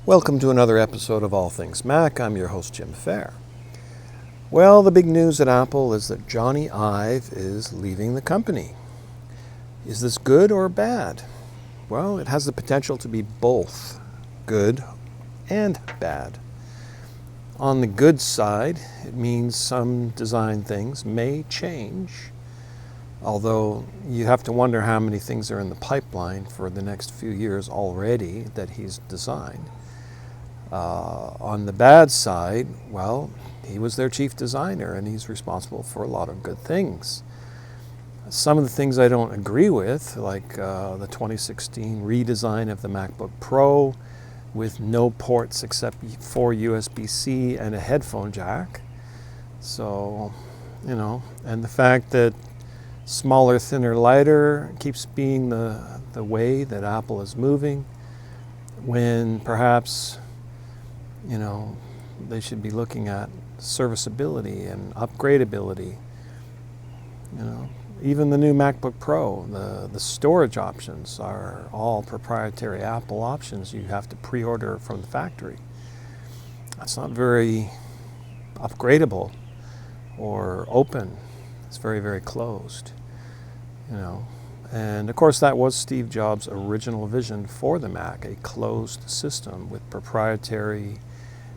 Welcome to another episode of All Things Mac. I'm your host, Jim Fair. Well, the big news at Apple is that Jony Ive is leaving the company. Is this good or bad? Well, it has the potential to be both good and bad. On the good side, it means some design things may change, although you have to wonder how many things are in the pipeline for the next few years already that he's designed. On the bad side, well, he was their chief designer and he's responsible for a lot of good things. Some of the things I don't agree with, like the 2016 redesign of the MacBook Pro with no ports except for USB-C and a headphone jack. So, and the fact that smaller, thinner, lighter keeps being the way that Apple is moving, when perhaps they should be looking at serviceability and upgradability. Even the new MacBook Pro, the storage options are all proprietary Apple options. You have to pre-order from the factory. That's not very upgradable or open. It's very, very closed. And of course that was Steve Jobs' original vision for the Mac, a closed system with proprietary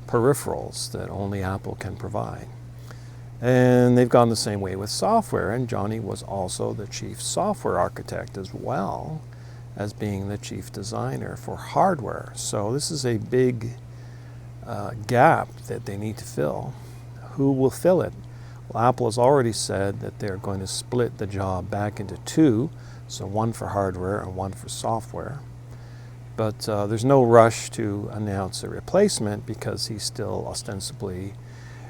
peripherals that only Apple can provide. And they've gone the same way with software, and Jony was also the chief software architect as well as being the chief designer for hardware. So this is a big gap that they need to fill. Who will fill it? Well, Apple has already said that they're going to split the job back into two, so one for hardware and one for software. But there's no rush to announce a replacement because he's still ostensibly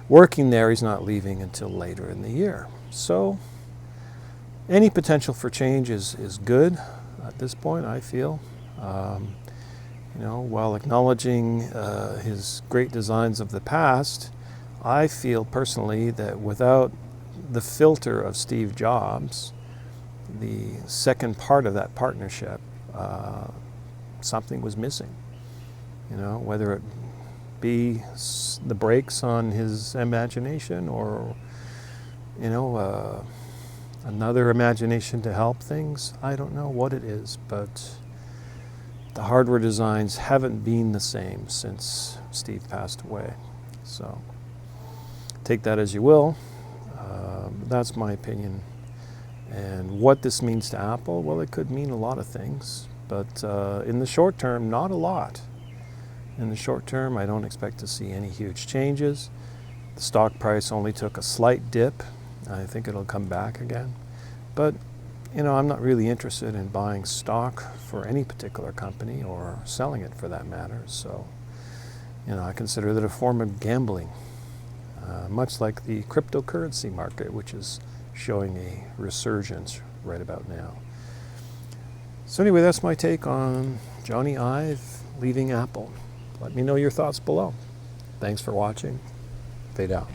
working there. He's not leaving until later in the year. So any potential for change is good at this point, I feel. While acknowledging his great designs of the past, I feel personally that without the filter of Steve Jobs, the second part of that partnership, something was missing. Whether it be the brakes on his imagination or, another imagination to help things. I don't know what it is, but the hardware designs haven't been the same since Steve passed away. So take that as you will. That's my opinion. And what this means to Apple, well, it could mean a lot of things. But in the short term, not a lot. In the short term, I don't expect to see any huge changes. The stock price only took a slight dip. I think it'll come back again. But, I'm not really interested in buying stock for any particular company or selling it for that matter. So, I consider that a form of gambling, much like the cryptocurrency market, which is showing a resurgence right about now. So anyway, that's my take on Jony Ive leaving Apple. Let me know your thoughts below. Thanks for watching. Fade out.